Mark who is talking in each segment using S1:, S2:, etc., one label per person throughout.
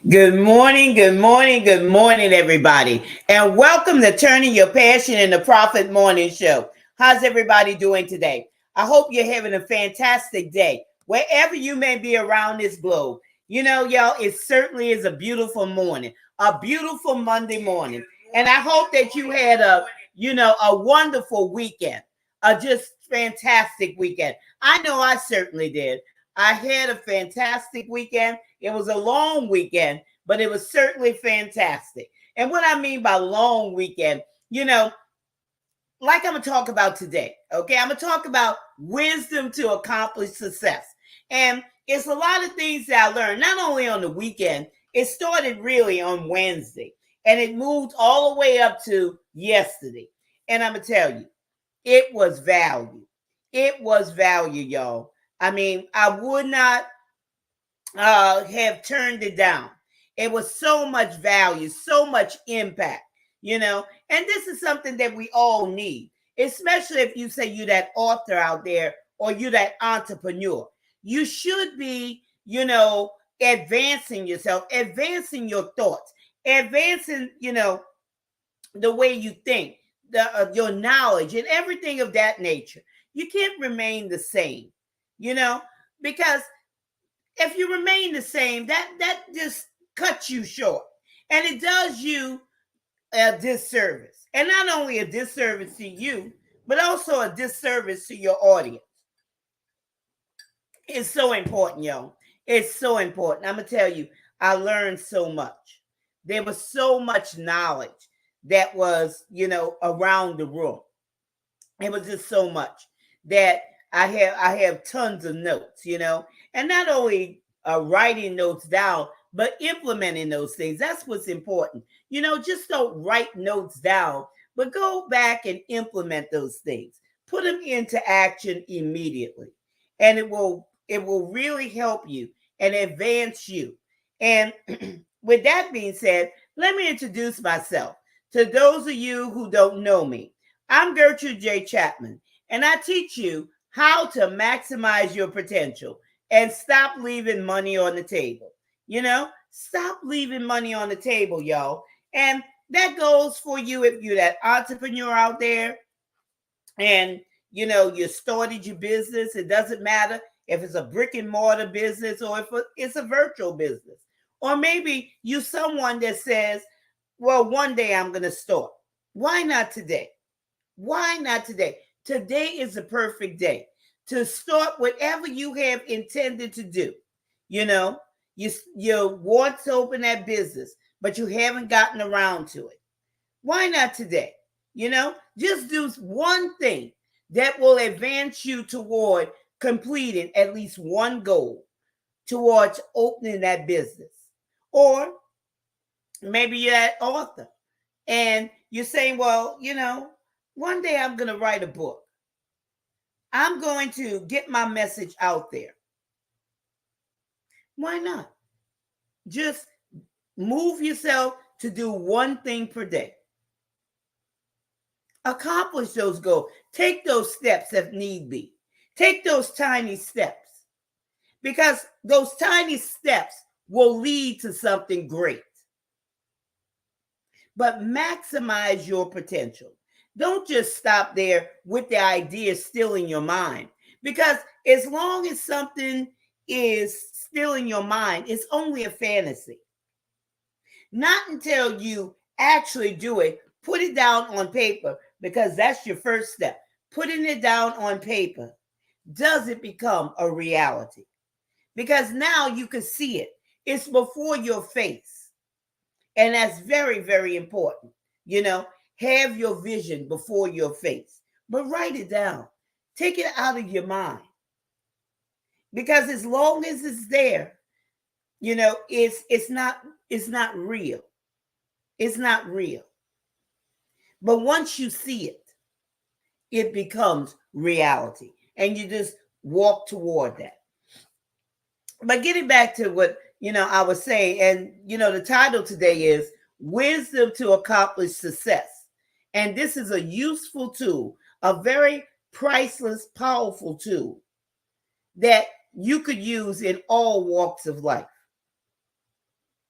S1: Good morning, good morning, good morning, everybody. And welcome to Turning Your Passion into Profit Morning Show. How's everybody doing today? I hope you're having a fantastic day, wherever you may be around this globe. Y'all, it certainly is a beautiful morning, a beautiful Monday morning. And I hope that you had a wonderful weekend, a just fantastic weekend. I know I certainly did. I had a fantastic weekend. It was a long weekend, but it was certainly fantastic. And what I mean by long weekend, like I'm going to talk about today, okay? I'm going to talk about wisdom to accomplish success. And it's a lot of things that I learned, not only on the weekend, it started really on Wednesday and it moved all the way up to yesterday. And I'm going to tell you, it was value. It was value, y'all. I mean, I would not have turned it down. It was so much value, so much impact. And this is something that we all need, especially if you say you that author out there or you that entrepreneur. You should be, advancing yourself, advancing your thoughts, advancing, the way you think, your knowledge and everything of that nature. You can't remain the same, because if you remain the same, that just cuts you short, and it does you a disservice, and not only a disservice to you, but also a disservice to your audience. It's so important, y'all. It's so important. I'm gonna tell you, I learned so much. There was so much knowledge that was, around the room. It was just so much that I have tons of notes, and not only writing notes down, but implementing those things. That's what's important. Just don't write notes down, but go back and implement those things. Put them into action immediately, and it will really help you and advance you. And with that being said, let me introduce myself to those of you who don't know me. I'm Gertrude J. Chapman, and I teach you how to maximize your potential and stop leaving money on the table. Stop leaving money on the table, y'all. And that goes for you if you're that entrepreneur out there and you started your business. It doesn't matter if it's a brick and mortar business or if it's a virtual business. Or maybe you someone that says, well, one day I'm going to start. Why not today? Why not today? Today is the perfect day to start whatever you have intended to do. You know, you want to open that business, but you haven't gotten around to it. Why not today? Just do one thing that will advance you toward completing at least one goal towards opening that business. Or maybe you're an author and you're saying, well, one day I'm going to write a book. I'm going to get my message out there. Why not? Just move yourself to do one thing per day. Accomplish those goals. Take those steps if need be. Take those tiny steps, because those tiny steps will lead to something great. But maximize your potential. Don't just stop there with the idea still in your mind, because as long as something is still in your mind, it's only a fantasy. Not until you actually do it, put it down on paper, because that's your first step. Putting it down on paper, does it become a reality? Because now you can see it. It's before your face. And that's very, very important. Have your vision before your face, but write it down. Take it out of your mind. Because as long as it's there, it's not real. It's not real. But once you see it, it becomes reality. And you just walk toward that. But getting back to what I was saying, and the title today is Wisdom to Accomplish Success. And this is a useful tool, a very priceless, powerful tool that you could use in all walks of life.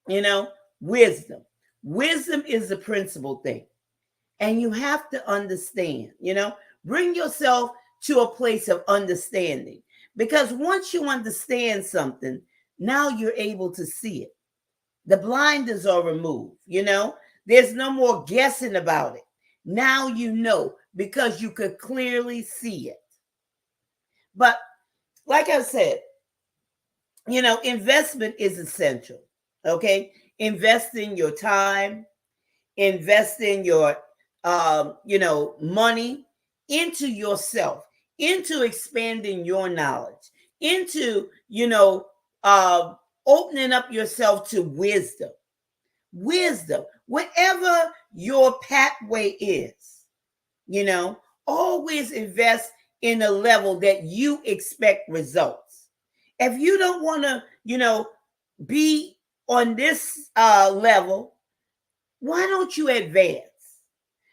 S1: You know, wisdom. Wisdom is the principal thing. And you have to understand, bring yourself to a place of understanding. Because once you understand something, now you're able to see it. The blinders are removed, there's no more guessing about it. Now you know because you could clearly see it. But like I said, investment is essential. Okay. Investing your time, investing your money into yourself, into expanding your knowledge, into uh opening up yourself to wisdom, whatever your pathway is, you know always invest in a level that you expect results. If you don't want to be on this level, why don't you advance?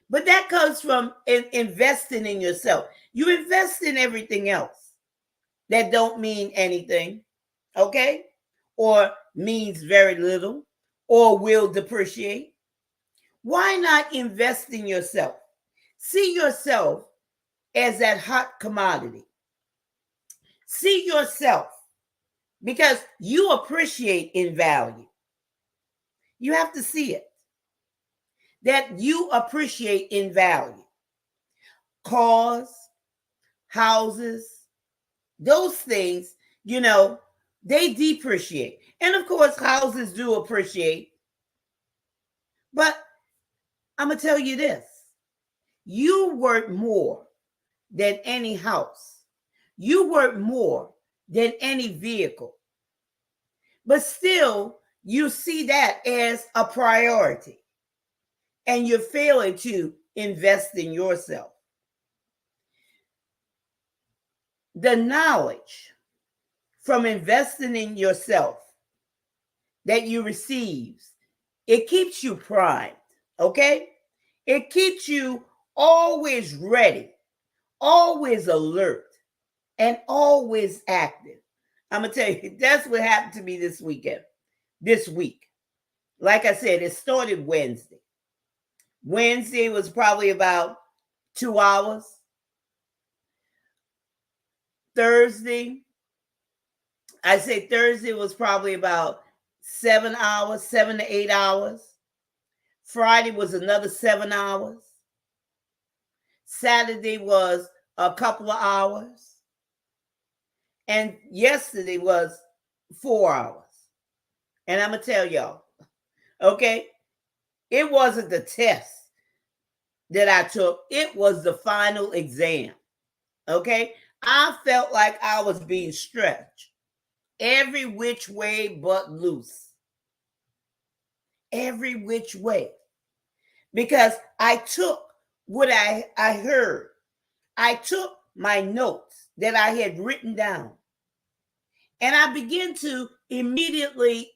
S1: But that comes from investing in yourself. You invest in everything else that don't mean anything, okay? Or means very little, or will depreciate. Why not invest in yourself? See yourself as that hot commodity. See yourself because you appreciate in value. You have to see it, that you appreciate in value. Cars, houses, those things, they depreciate. And of course, houses do appreciate. But I'm going to tell you this: you worth more than any house, you worth more than any vehicle. But still, you see that as a priority, and you're failing to invest in yourself. The knowledge from investing in yourself that you receive, it keeps you primed, okay? It keeps you always ready, always alert, and always active. I'm going to tell you, that's what happened to me this week. Like I said, it started Wednesday. Wednesday was probably about 2 hours. Thursday was probably about 7 hours, 7 to 8 hours. Friday was another 7 hours. Saturday was a couple of hours. And yesterday was 4 hours. And I'm going to tell y'all, okay, it wasn't the test that I took, it was the final exam. Okay, I felt like I was being stretched every which way but loose. Every which way. Because I took what I heard. I took my notes that I had written down. And I began to immediately,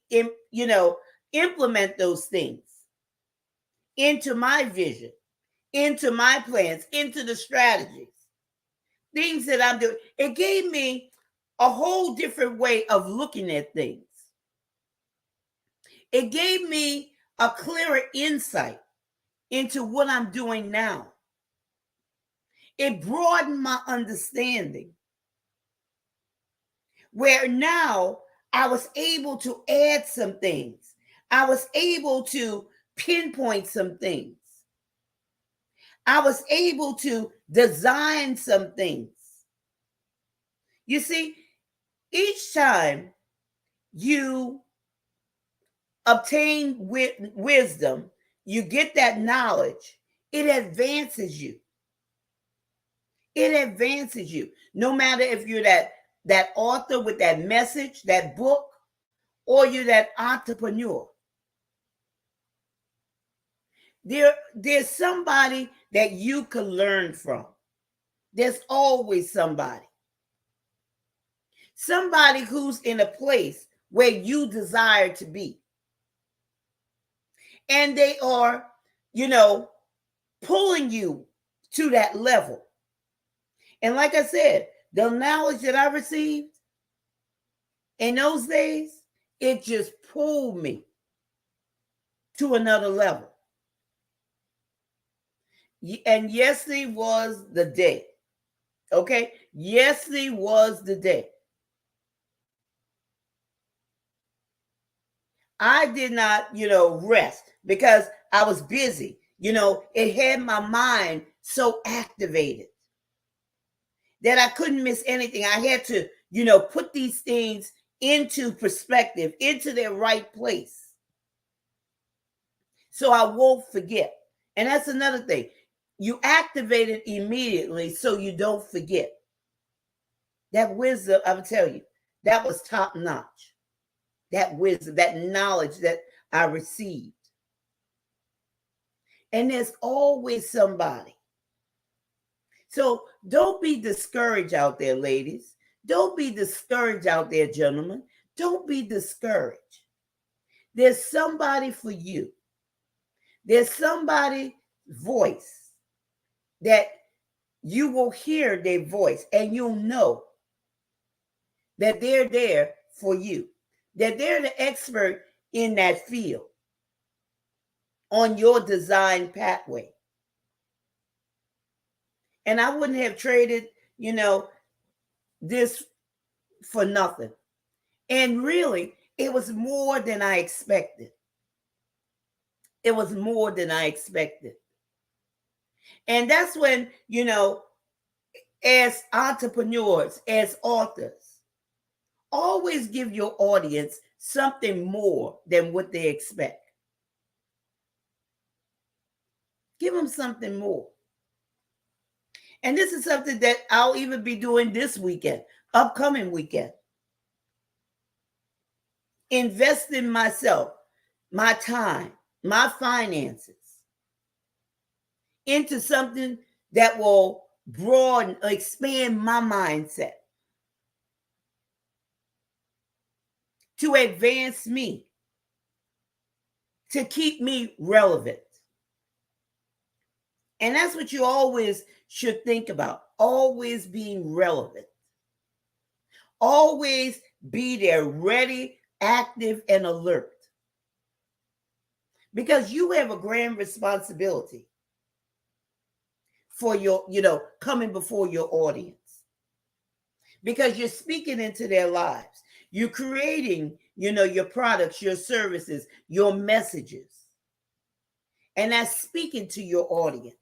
S1: implement those things into my vision, into my plans, into the strategies, things that I'm doing. It gave me a whole different way of looking at things. It gave me a clearer insight into what I'm doing now. It broadened my understanding, where now I was able to add some things. I was able to pinpoint some things. I was able to design some things. You see, each time you obtain wisdom, you get that knowledge, it advances you. It advances you. No matter if you're that author with that message, that book, or you're that entrepreneur. There's somebody that you can learn from. There's always somebody. Somebody who's in a place where you desire to be. And they are, pulling you to that level. And like I said, the knowledge that I received in those days, it just pulled me. to another level. And yesterday was the day. Okay? Yesterday was the day. I did not, rest because I was busy. It had my mind so activated that I couldn't miss anything. I had to, put these things into perspective, into their right place. So I won't forget. And that's another thing. You activate it immediately so you don't forget. That wisdom, I will tell you, that was top notch. That wisdom, that knowledge that I received. And there's always somebody. So don't be discouraged out there, ladies. Don't be discouraged out there, gentlemen. Don't be discouraged. There's somebody for you. There's somebody's voice that you will hear their voice and you'll know that they're there for you, that they're the expert in that field on your design pathway. And I wouldn't have traded, this for nothing. And really, it was more than I expected. It was more than I expected. And that's when, as entrepreneurs, as authors, always give your audience something more than what they expect. Give them something more. And this is something that I'll even be doing this weekend, upcoming weekend. Invest in myself, my time, my finances into something that will broaden, expand my mindset to advance me, to keep me relevant. And that's what you always should think about, always being relevant. Always be there, ready, active, and alert. Because you have a grand responsibility for your, coming before your audience. Because you're speaking into their lives. You're creating, your products, your services, your messages. And that's speaking to your audience.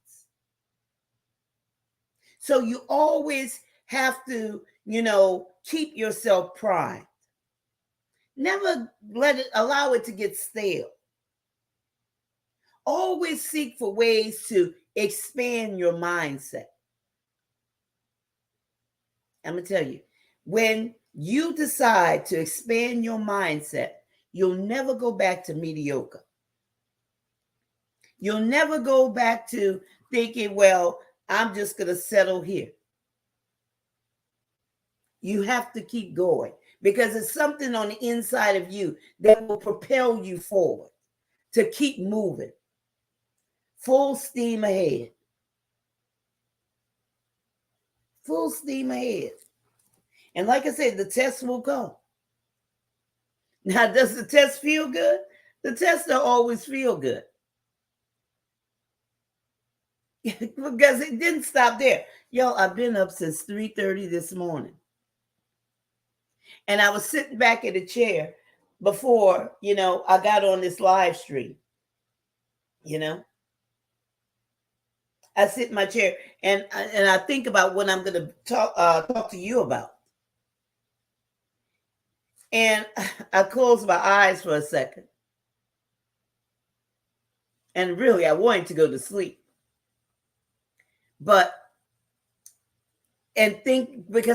S1: So you always have to, keep yourself primed. Never allow it to get stale. Always seek for ways to expand your mindset. I'm going to tell you, when you decide to expand your mindset, you'll never go back to mediocre. You'll never go back to thinking, well, I'm just going to settle here. You have to keep going because it's something on the inside of you that will propel you forward to keep moving. Full steam ahead. Full steam ahead. And like I said, the test will come. Now, does the test feel good? The tests don't always feel good. Because it didn't stop there. Yo, I've been up since 3:30 this morning. And I was sitting back in the chair before, I got on this live stream. I sit in my chair and I think about what I'm going to talk to you about. And I closed my eyes for a second. And really, I wanted to go to sleep. Because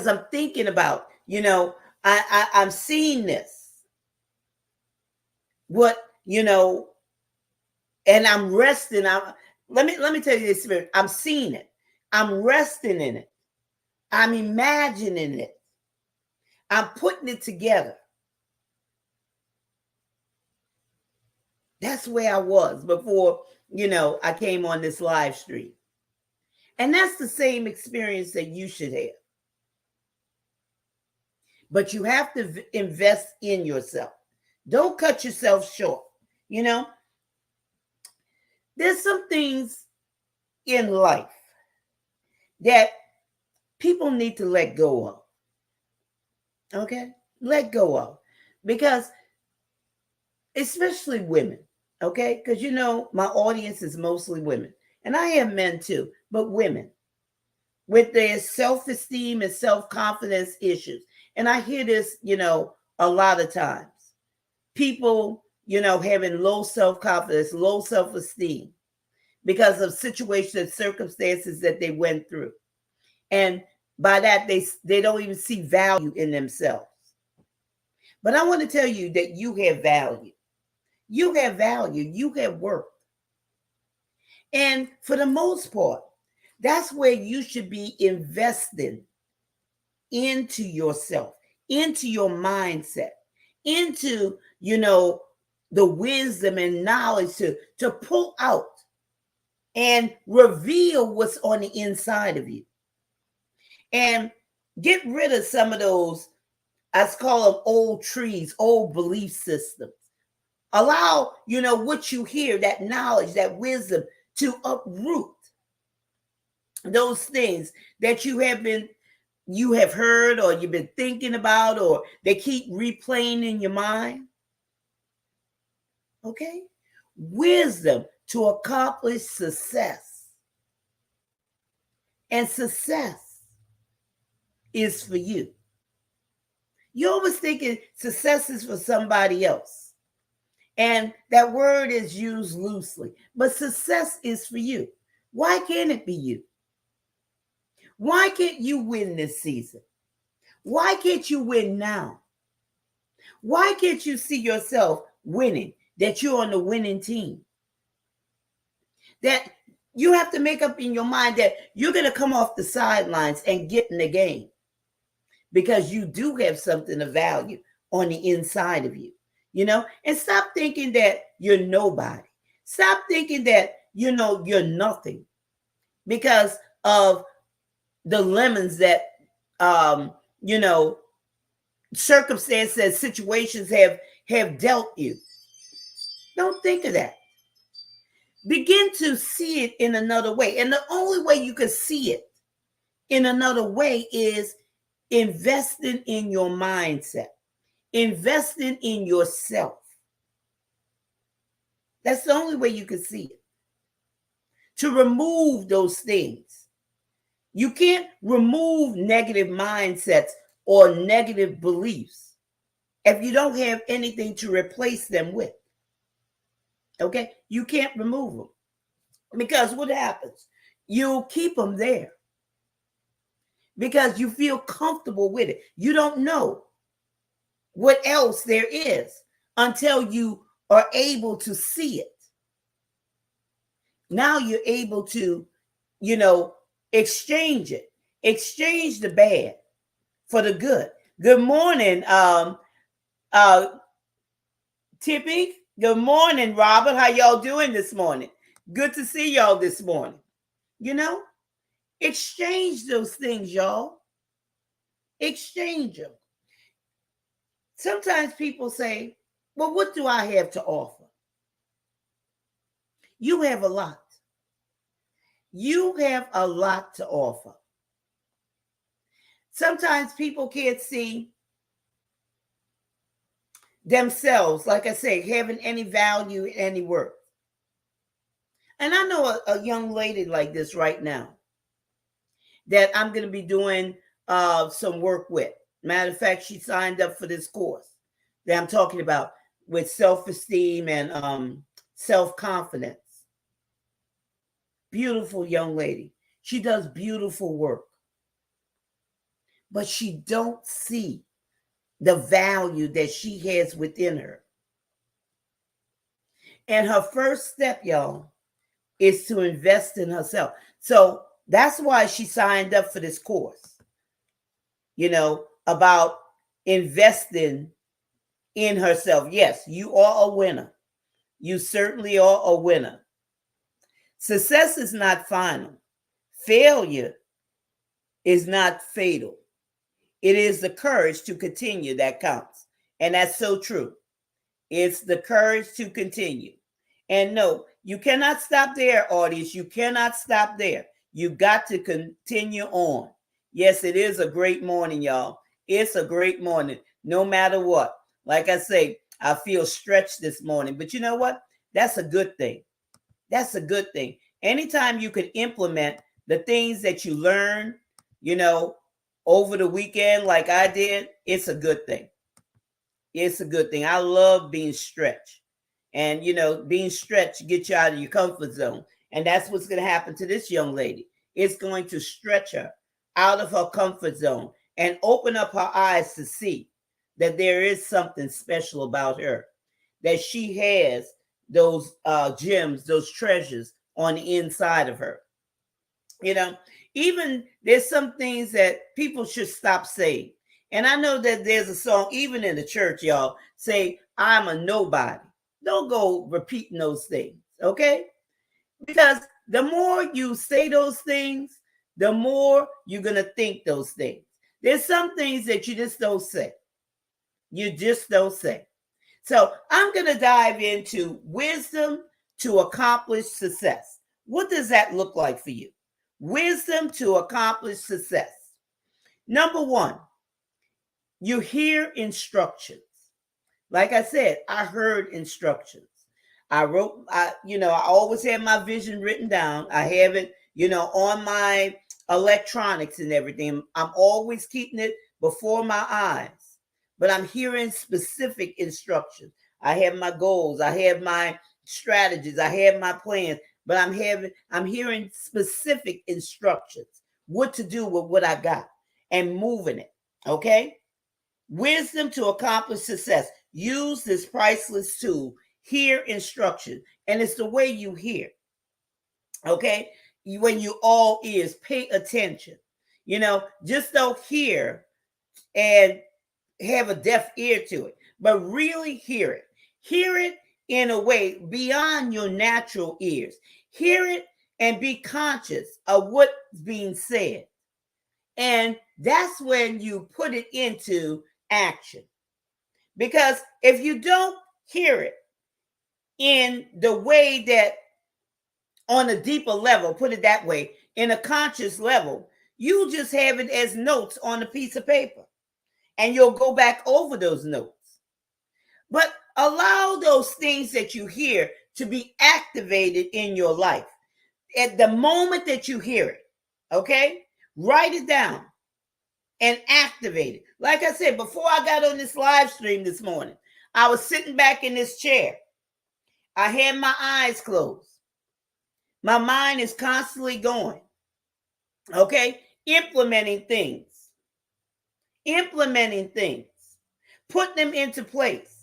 S1: I'm thinking about, I'm seeing this. What, and I'm resting. Let me tell you this, Spirit. I'm seeing it. I'm resting in it. I'm imagining it. I'm putting it together. That's where I was before, I came on this live stream. And that's the same experience that you should have. But you have to invest in yourself. Don't cut yourself short. There's some things in life that people need to let go of. Okay? Let go of. Because, especially women, okay? Because my audience is mostly women. And I have men too, but women with their self esteem and self confidence issues. And I hear this, a lot of times. People, having low self confidence, low self esteem because of situations and circumstances that they went through. And by that, they don't even see value in themselves. But I want to tell you that you have value. You have value. You have worth. And for the most part, that's where you should be investing into yourself, into your mindset, into, the wisdom and knowledge to pull out and reveal what's on the inside of you. And get rid of some of those, I call them old trees, old belief systems. Allow, what you hear, that knowledge, that wisdom to uproot those things that you have heard or you've been thinking about or they keep replaying in your mind. Okay? Wisdom to accomplish success. And success is for you. You're always thinking success is for somebody else. And that word is used loosely. But success is for you. Why can't it be you? Why can't you win this season? Why can't you win now? Why can't you see yourself winning, that you're on the winning team? That you have to make up in your mind that you're going to come off the sidelines and get in the game because you do have something of value on the inside of you, and stop thinking that you're nobody. Stop thinking that, you're nothing because of the lemons that, circumstances, situations have dealt you. Don't think of that. Begin to see it in another way. And the only way you can see it in another way is investing in your mindset, investing in yourself. That's the only way you can see it. To remove those things. You can't remove negative mindsets or negative beliefs if you don't have anything to replace them with. Okay? You can't remove them. Because what happens? You'll keep them there. Because you feel comfortable with it. You don't know what else there is until you are able to see it. Now you're able to, exchange it. Exchange the bad for the good. Good morning, Tippy. Good morning, Robert. How y'all doing this morning? Good to see y'all this morning. Exchange those things, y'all. Exchange them. Sometimes people say, well, what do I have to offer? You have a lot. You have a lot to offer. Sometimes people can't see themselves, like I say, having any value, any worth. And I know a young lady like this right now that I'm going to be doing some work with. Matter of fact, she signed up for this course that I'm talking about with self-esteem and self-confidence. Beautiful young lady. She does beautiful work. But she don't see the value that she has within her. And her first step, y'all, is to invest in herself. So that's why she signed up for this course, about investing in herself. Yes, you are a winner. You certainly are a winner. Success is not final. Failure is not fatal. It is the courage to continue that counts. And that's so true. It's the courage to continue. And no, you cannot stop there, audience. You cannot stop there. You got to continue on. Yes, it is a great morning, y'all. It's a great morning, no matter what. Like I say, I feel stretched this morning, but you know what? That's a good thing. That's a good thing. Anytime you can implement the things that you learn, you know, over the weekend, like I did, it's a good thing. It's a good thing. I love being stretched. And, being stretched gets you out of your comfort zone. And that's what's going to happen to this young lady. It's going to stretch her out of her comfort zone and open up her eyes to see that there is something special about her, that she has those gems, those treasures on the inside of her. You know, even there's some things that people should stop saying. And I know that there's a song, even in the church, y'all, say, I'm a nobody. Don't go repeating those things, okay? Because the more you say those things, the more you're going to think those things. There's some things that you just don't say. You just don't say. So I'm going to dive into wisdom to accomplish success. What does that look like for you? Wisdom to accomplish success. Number one, you hear instructions. Like I said, I heard instructions. I wrote, I always have my vision written down. I have it, on my electronics and everything. I'm always keeping it before my eyes. But I'm hearing specific instructions. I have my goals. I have my strategies. I have my plans. But I'm hearing specific instructions, what to do with what I got and moving it. Okay? Wisdom to accomplish success. Use this priceless tool. Hear instruction. And it's the way you hear. Okay? When you all ears, pay attention. Just don't hear and have a deaf ear to it, but really hear it. Hear it in a way beyond your natural ears. Hear it and be conscious of what's being said. And that's when you put it into action. Because if you don't hear it in the way that, on a deeper level, put it that way, in a conscious level, you just have it as notes on a piece of paper. And you'll go back over those notes. But allow those things that you hear to be activated in your life. At the moment that you hear it, okay? Write it down and activate it. Like I said, before I got on this live stream this morning, I was sitting back in this chair. I had my eyes closed. My mind is constantly going, okay? Implementing things, put them into place.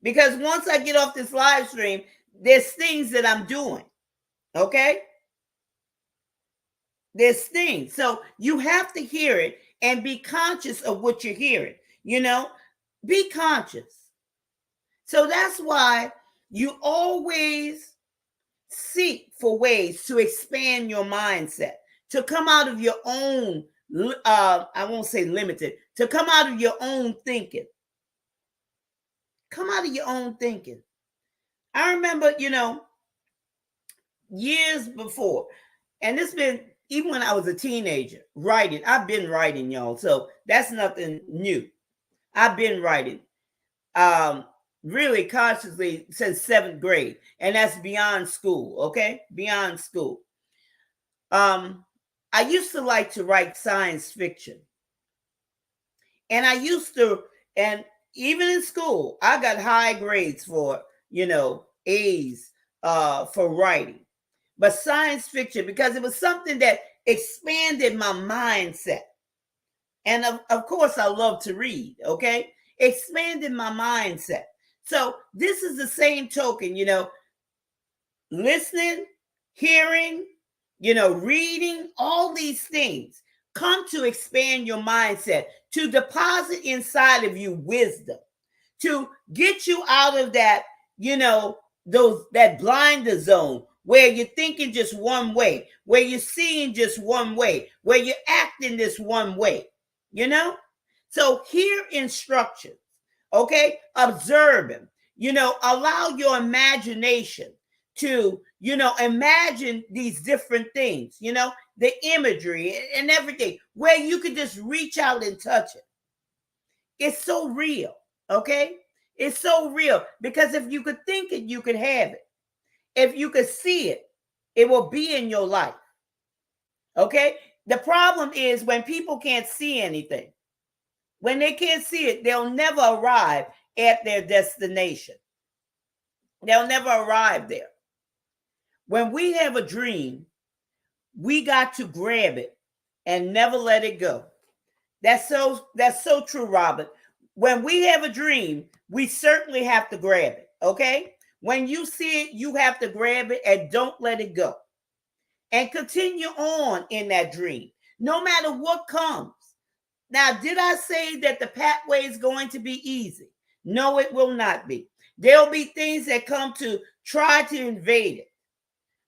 S1: Because once I get off this live stream, there's things that I'm doing, okay? There's things. So you have to hear it and be conscious of what you're hearing, be conscious. So that's why you always seek for ways to expand your mindset, to come out of your own, I won't say limited, to come out of your own thinking. Come out of your own thinking. I remember, years before, and it's been, even when I was a teenager, writing. I've been writing, y'all. So that's nothing new. I've been writing really consciously since 7th grade. And that's beyond school, okay? Beyond school. I used to like to write science fiction. And and even in school, I got high grades for, A's for writing. But science fiction, because it was something that expanded my mindset. And of course, I love to read, okay? Expanded my mindset. So this is the same token, listening, hearing, reading, all these things come to expand your mindset, to deposit inside of you wisdom, to get you out of that, that blinder zone where you're thinking just one way, where you're seeing just one way, where you're acting this one way, So hear instructions, okay? Observe them. allow your imagination to, imagine these different things, the imagery and everything, where you can just reach out and touch it. It's so real, okay? It's so real because if you could think it, you could have it. If you could see it, it will be in your life, okay? The problem is when people can't see anything. When they can't see it, they'll never arrive at their destination. They'll never arrive there. When we have a dream, we got to grab it and never let it go. That's so true, Robert. When we have a dream, we certainly have to grab it, okay? When you see it, you have to grab it and don't let it go. And continue on in that dream, no matter what comes. Now, did I say that the pathway is going to be easy? No, it will not be. There'll be things that come to try to invade it.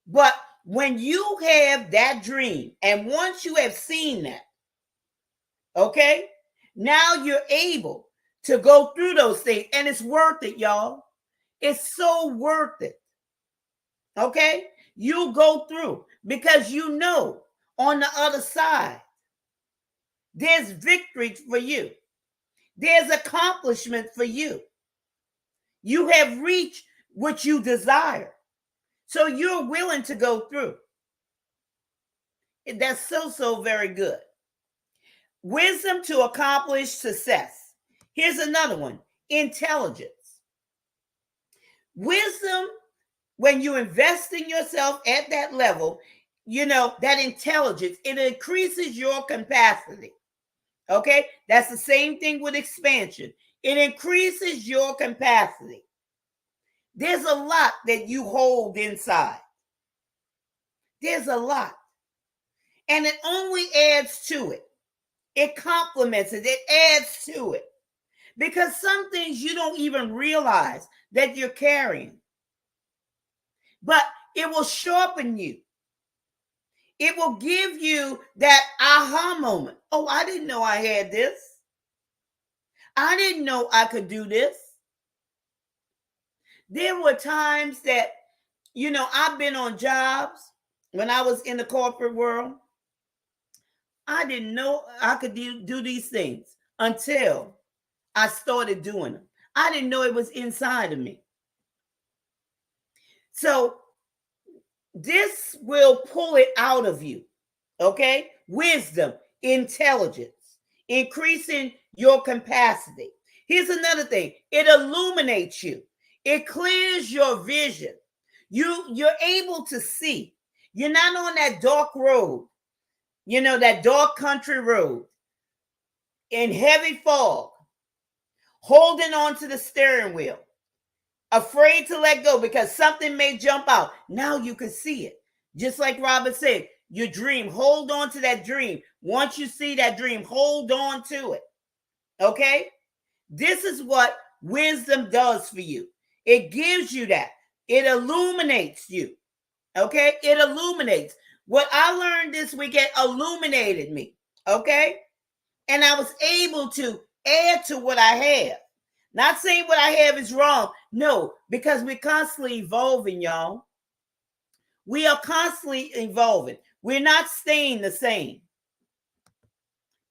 S1: But when you have that dream, and once you have seen that, okay, now you're able to go through those things, and it's worth it, y'all. It's so worth it. Okay? You'll go through because you know on the other side, there's victory for you. There's accomplishment for you. You have reached what you desire. So you're willing to go through. That's so very good. Wisdom to accomplish success. Here's another one. Intelligence. Wisdom, when you invest in yourself at that level, that intelligence, it increases your capacity. Okay? That's the same thing with expansion. It increases your capacity. There's a lot that you hold inside. There's a lot. And it only adds to it. It complements it. It adds to it. Because some things you don't even realize that you're carrying. But it will sharpen you. It will give you that aha moment. Oh, I didn't know I had this. I didn't know I could do this. There were times that, I've been on jobs when I was in the corporate world. I didn't know I could do these things until I started doing them. I didn't know it was inside of me. So this will pull it out of you, okay? Wisdom, intelligence, increasing your capacity. Here's another thing. It illuminates you. It clears your vision. You're able to see. You're not on that dark road, that dark country road in heavy fog, holding on to the steering wheel, afraid to let go because something may jump out. Now you can see it. Just like Robert said, your dream, hold on to that dream. Once you see that dream, hold on to it. Okay? This is what wisdom does for you. It gives you that. It illuminates you. Okay? It illuminates. What I learned this weekend illuminated me. Okay? And I was able to add to what I have. Not saying what I have is wrong. No, because we're constantly evolving, y'all. We are constantly evolving. We're not staying the same.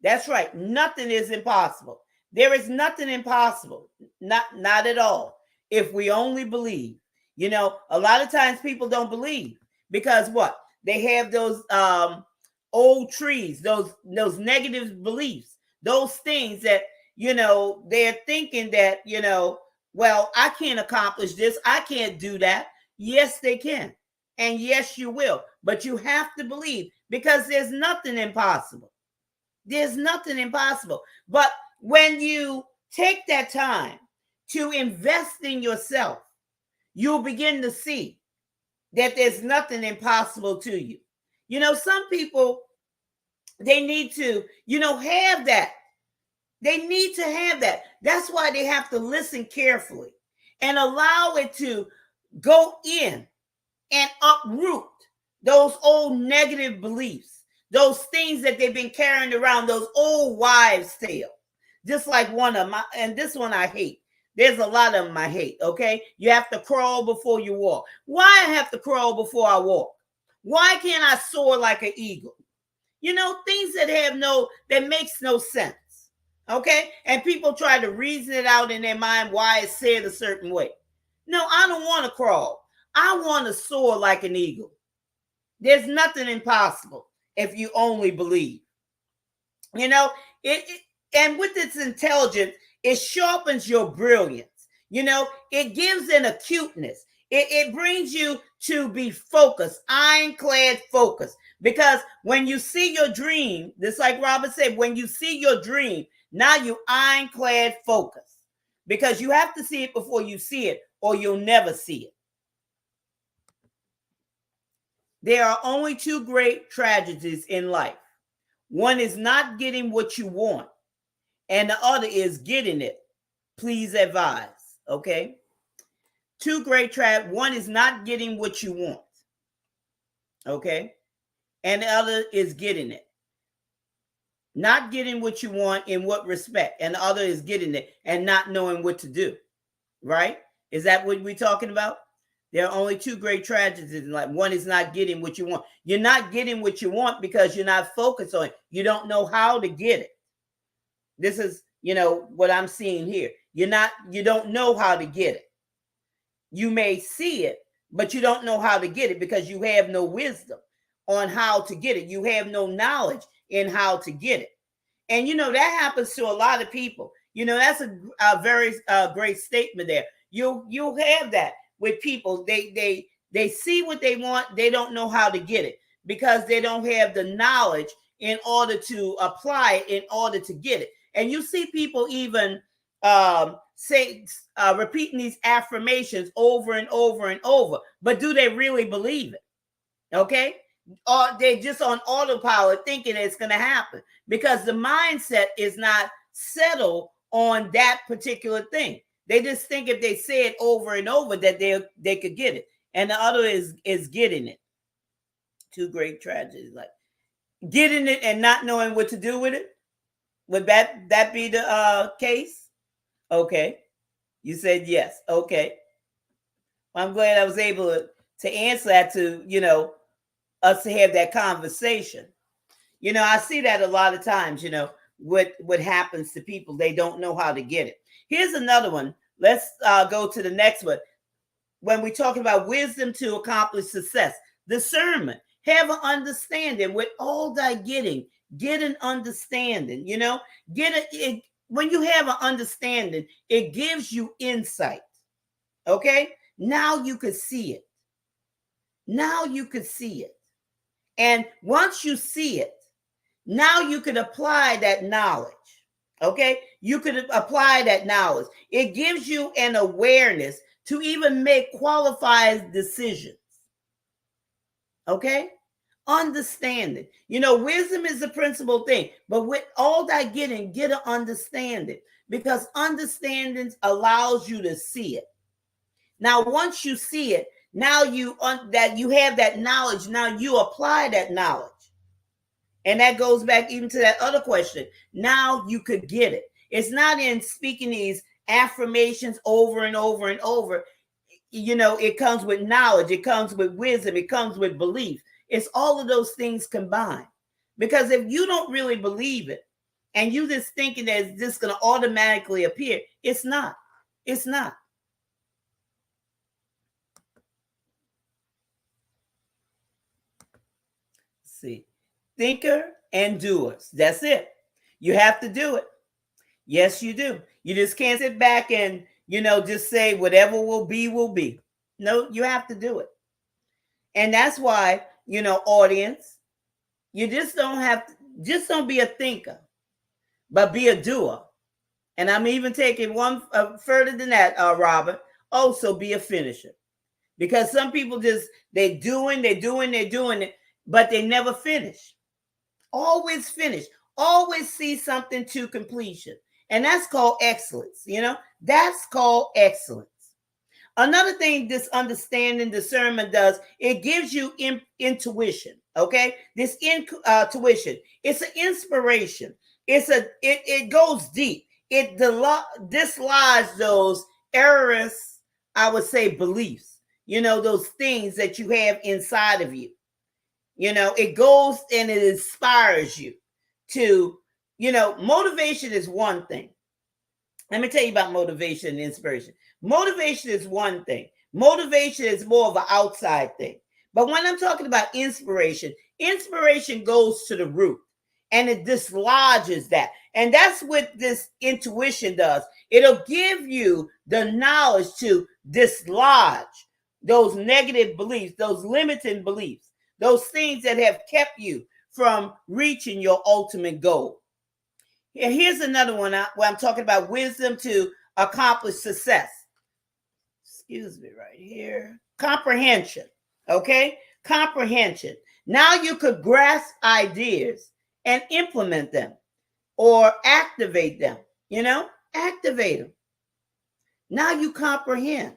S1: That's right. Nothing is impossible. There is nothing impossible. Not at all. If we only believe. A lot of times people don't believe because what? They have those old trees, those negative beliefs, those things that, they're thinking that, well, I can't accomplish this. I can't do that. Yes, they can. And yes, you will. But you have to believe because there's nothing impossible. There's nothing impossible. But when you take that time to invest in yourself, you'll begin to see that there's nothing impossible to you. Some people, they need to, have that. They need to have that. That's why they have to listen carefully and allow it to go in and uproot those old negative beliefs, those things that they've been carrying around, those old wives' tales. Just like one of my, and this one I hate. There's a lot of them I hate, okay? You have to crawl before you walk. Why I have to crawl before I walk? Why can't I soar like an eagle? You know, things that makes no sense. Okay? And people try to reason it out in their mind why it's said a certain way. No, I don't want to crawl. I want to soar like an eagle. There's nothing impossible if you only believe. You know, and with its intelligence, it sharpens your brilliance. You know, it gives an acuteness. It brings you to be focused, ironclad focus. Because when you see your dream, just like Robert said, when you see your dream, now you ironclad focus. Because you have to see it before you see it, or you'll never see it. There are only two great tragedies in life. One is not getting what you want, and the other is getting it. Please advise, okay? Two great tragedies. One is not getting what you want, okay? And the other is getting it. Not getting what you want in what respect? And the other is getting it and not knowing what to do, right? Is that what we're talking about? There are only two great tragedies in life. One is not getting what you want. You're not getting what you want because you're not focused on it. You don't know how to get it. This is, what I'm seeing here. You don't know how to get it. You may see it, but you don't know how to get it because you have no wisdom on how to get it. You have no knowledge in how to get it. And, that happens to a lot of people. That's a very great statement there. You'll have that with people. They see what they want. They don't know how to get it because they don't have the knowledge in order to apply it, in order to get it. And you see people even repeating these affirmations over and over and over. But do they really believe it? Okay? Or they're just on autopilot thinking it's going to happen because the mindset is not settled on that particular thing. They just think if they say it over and over that they could get it. And the other is getting it. Two great tragedies, like getting it and not knowing what to do with it. Would that be the case? Okay. You said yes. Okay. Well, I'm glad I was able to answer that, to, us to have that conversation. I see that a lot of times, what happens to people. They don't know how to get it. Here's another one. Let's go to the next one. When we're talking about wisdom to accomplish success, discernment, have an understanding with all thy getting. Get an understanding, when you have an understanding, it gives you insight. Okay? Now you could see it. Now you could see it. And once you see it, now you could apply that knowledge. Okay? You could apply that knowledge. It gives you an awareness to even make qualified decisions. Okay? Understanding. Wisdom is the principal thing. But with all that getting, get an understanding. Because understanding allows you to see it. Now, once you see it, now that you have that knowledge, now you apply that knowledge. And that goes back even to that other question. Now you could get it. It's not in speaking these affirmations over and over and over. It comes with knowledge. It comes with wisdom. It comes with belief. It's all of those things combined. Because if you don't really believe it and you just thinking that it's just going to automatically appear, it's not. It's not. See, thinker and doers. That's it. You have to do it. Yes, you do. You just can't sit back and, just say whatever will be, will be. No, you have to do it. And that's why, audience, you just don't be a thinker, but be a doer. And I'm even taking one further than that, Robert. Also be a finisher. Because some people they're doing it, but they never finish. Always finish. Always see something to completion. And that's called excellence. That's called excellence. Another thing this understanding, discernment does, it gives you intuition. Okay? This intuition, it's an inspiration. It goes deep. it dislodges those errors, I would say, beliefs, those things that you have inside of you. It goes and it inspires you to, motivation is one thing. Let me tell you about motivation and inspiration. Motivation is one thing. Motivation is more of an outside thing. But when I'm talking about inspiration, inspiration goes to the root and it dislodges that. And that's what this intuition does. It'll give you the knowledge to dislodge those negative beliefs, those limiting beliefs, those things that have kept you from reaching your ultimate goal. And here's another one where I'm talking about wisdom to accomplish success. Excuse me, right here. Comprehension. Okay? Comprehension. Now you could grasp ideas and implement them or activate them. Activate them. Now you comprehend.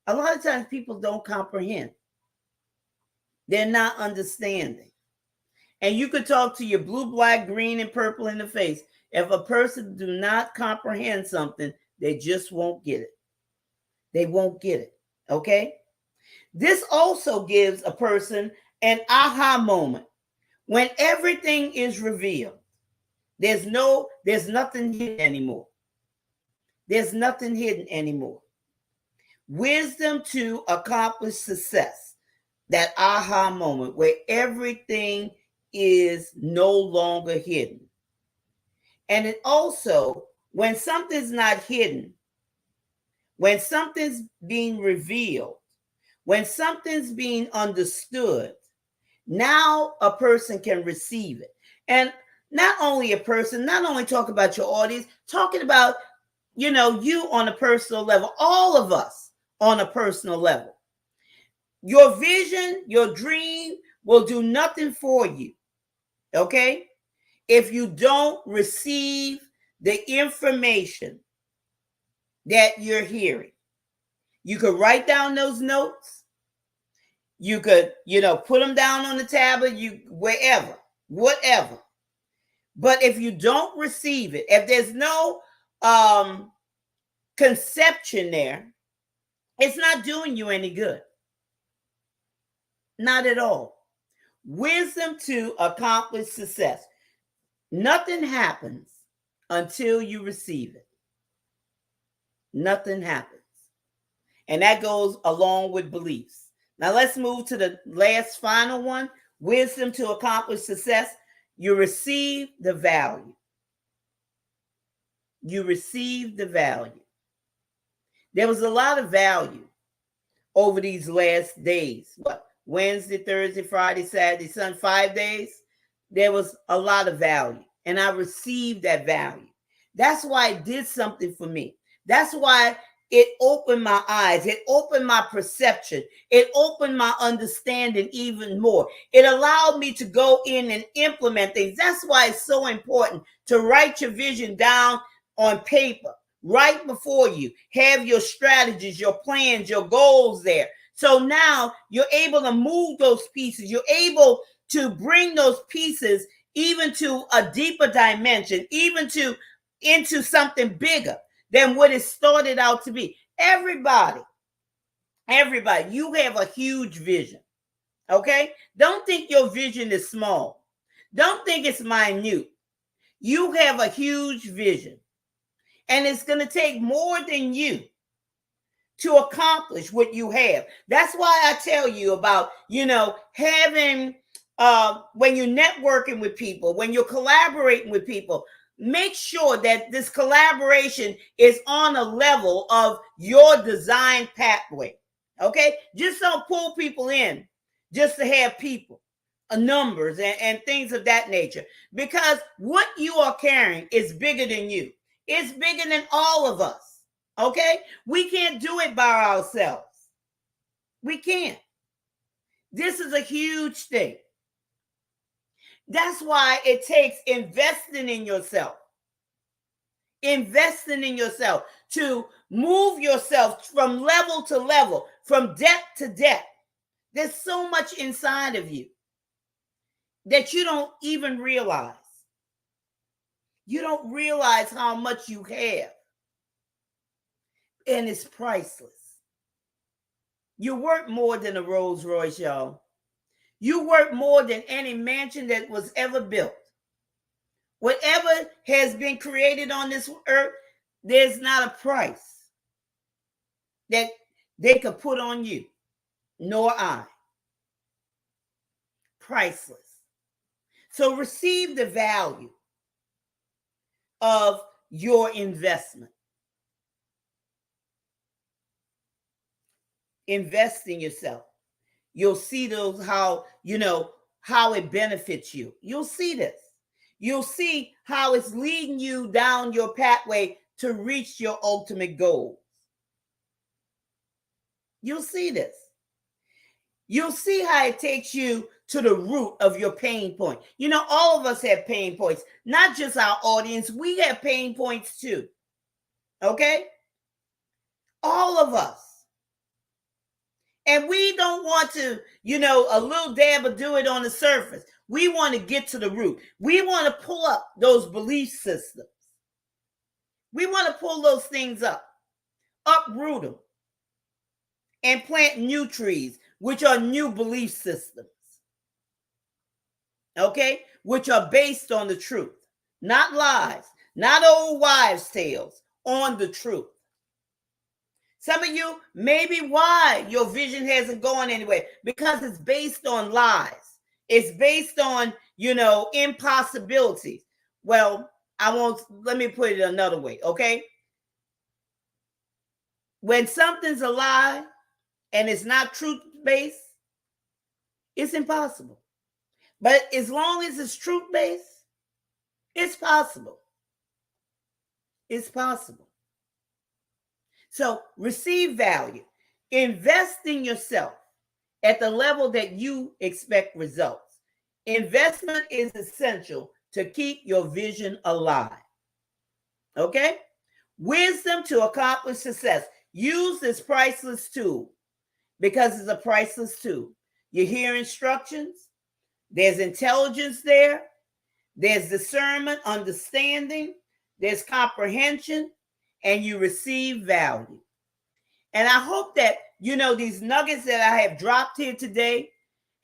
S1: A lot of times people don't comprehend. They're not understanding. And you could talk to your blue, black, green, and purple in the face. If a person do not comprehend something, they just won't get it. They won't get it. Okay? This also gives a person an aha moment when everything is revealed. There's nothing hidden anymore. There's nothing hidden anymore. Wisdom to accomplish success. That aha moment where everything is no longer hidden. And it also, when something's not hidden, when something's being revealed, when something's being understood, now a person can receive it. And not only a person, not only talk about your audience, talking about, you on a personal level, all of us on a personal level. Your vision, your dream will do nothing for you. Okay? If you don't receive the information that you're hearing. You could write down those notes. You could, put them down on the tablet, whatever. But if you don't receive it, if there's no conception there, it's not doing you any good. Not at all. Wisdom to accomplish success. Nothing happens until you receive it. Nothing happens. And that goes along with beliefs. Now let's move to the last final one. Wisdom to accomplish success. You receive the value. You receive the value. There was a lot of value over these last days. What? Wednesday, Thursday, Friday, Saturday, Sunday, 5 days. There was a lot of value. And I received that value. That's why it did something for me. That's why it opened my eyes. It opened my perception. It opened my understanding even more. It allowed me to go in and implement things. That's why it's so important to write your vision down on paper right before you. Have your strategies, your plans, your goals there. So now you're able to move those pieces. You're able to bring those pieces even to a deeper dimension, even into something bigger than what it started out to be. Everybody, you have a huge vision, okay? Don't think your vision is small. Don't think it's minute. You have a huge vision, and it's going to take more than you to accomplish what you have. That's why I tell you about, having, when you're networking with people, when you're collaborating with people, make sure that this collaboration is on a level of your design pathway. Okay? Just don't pull people in just to have people, numbers and things of that nature. Because what you are carrying is bigger than you. It's bigger than all of us. Okay? We can't do it by ourselves. We can't. This is a huge thing. That's why it takes investing in yourself. Investing in yourself to move yourself from level to level, from depth to depth. There's so much inside of you that you don't even realize. You don't realize how much you have, and it's priceless. You worth more than a Rolls Royce, y'all. You worth more than any mansion that was ever built. Whatever has been created on this earth, there's not a price that they could put on you, nor I. Priceless. So receive the value of your investment. Invest in yourself. You'll see those how it benefits you. You'll see this. You'll see how it's leading you down your pathway to reach your ultimate goals. You'll see this. You'll see how it takes you to the root of your pain point. All of us have pain points, not just our audience. We have pain points too. Okay? All of us. And we don't want to, a little dab of do it on the surface. We want to get to the root. We want to pull up those belief systems. We want to pull those things up, uproot them, and plant new trees, which are new belief systems. Okay? Which are based on the truth, not lies, not old wives' tales, on the truth. Some of you, maybe why your vision hasn't gone anywhere, because it's based on lies. It's based on, impossibilities. Well, let me put it another way, okay? When something's a lie and it's not truth-based, it's impossible. But as long as it's truth-based, it's possible. It's possible. So receive value. Invest in yourself at the level that you expect results. Investment is essential to keep your vision alive. Okay? Wisdom to accomplish success. Use this priceless tool because it's a priceless tool. You hear instructions. There's intelligence there. There's discernment, understanding. There's comprehension. And you receive value. And I hope that, these nuggets that I have dropped here today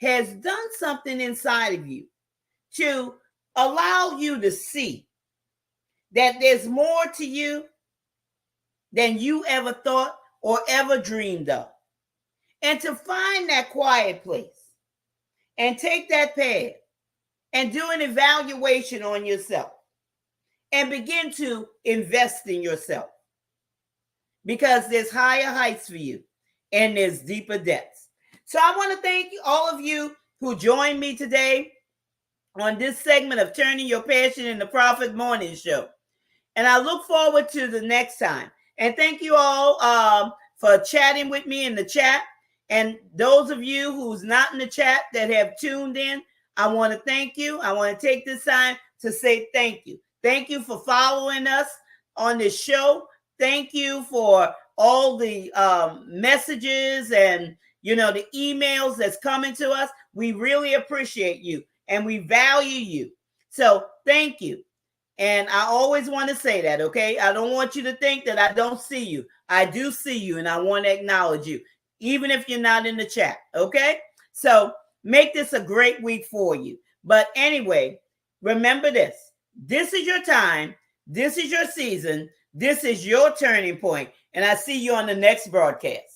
S1: has done something inside of you to allow you to see that there's more to you than you ever thought or ever dreamed of. And to find that quiet place and take that pad and do an evaluation on yourself and begin to invest in yourself, because there's higher heights for you and there's deeper depths. So I want to thank all of you who joined me today on this segment of Turning Your Passion into Profit Morning Show. And I look forward to the next time. And thank you all for chatting with me in the chat. And those of you who's not in the chat that have tuned in, I want to thank you. I want to take this time to say thank you. Thank you for following us on this show. Thank you for all the messages and, the emails that's coming to us. We really appreciate you and we value you. So thank you. And I always want to say that, okay? I don't want you to think that I don't see you. I do see you and I want to acknowledge you, even if you're not in the chat, okay? So make this a great week for you. But anyway, remember this. This is your time. This is your season. This is your turning point. And I see you on the next broadcast.